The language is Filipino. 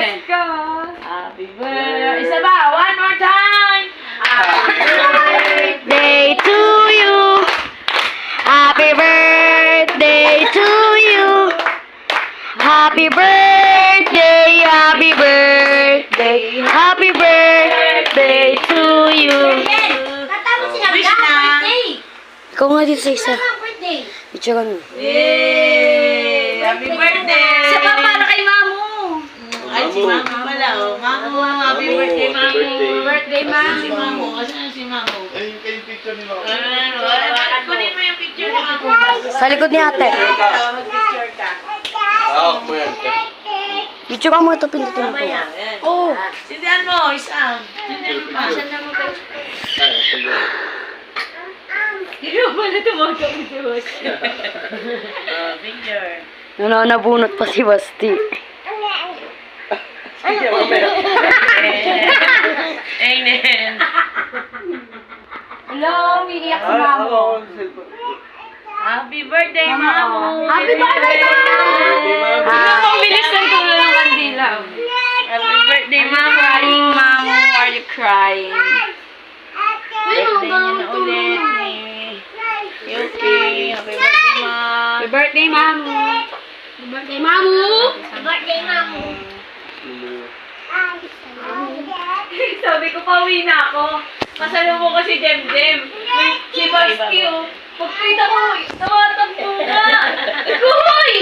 Let's go. Happy birthday. Isa ba? One more time. Happy Birthday to you. Happy birthday to you. Happy birthday, happy birthday, happy birthday to you. Katapos sinabi na birthday. Ikaw nga dito sa isa. Birthday. Picture mo. Yay! Happy birthday! Isa pa para kay Mamu. Ay, si Mamu pala, oh. Mamu, happy birthday, Mamu. Birthday, Mamu. Si Mamu. Asan si Mamu? Ayun kayo yung picture ni Mama. Kunin mo yung picture ni Mamu. Sa likod ni ate. Mag-picture ka. Ah, mo yan. Picture ka mo ito, pindutin mo. Oh! Sindihan mo, isang. Sindihan mo pa. Ay, sige. Hindi mo pala tumakapit. Picture. Nananabunot pa si Basti. Amen. Hello, umiiyak si Mamu. Happy birthday, Mamu. Happy birthday, Mamu. Tingnan mo, bilis ng tulo ng kandila. Happy birthday, Mamu. Crying, Mamu. Are you crying? Birthday niya na ulit ni Yuki. Happy birthday, Mom. Happy birthday, Mamu. Happy birthday, Mamu. Happy birthday, Mamu. Sabi ko, pauwi na ako. Kasalubong ko si Jem. Si Basti, oh. Pagkita ko, tumatakbo nga. Hoy!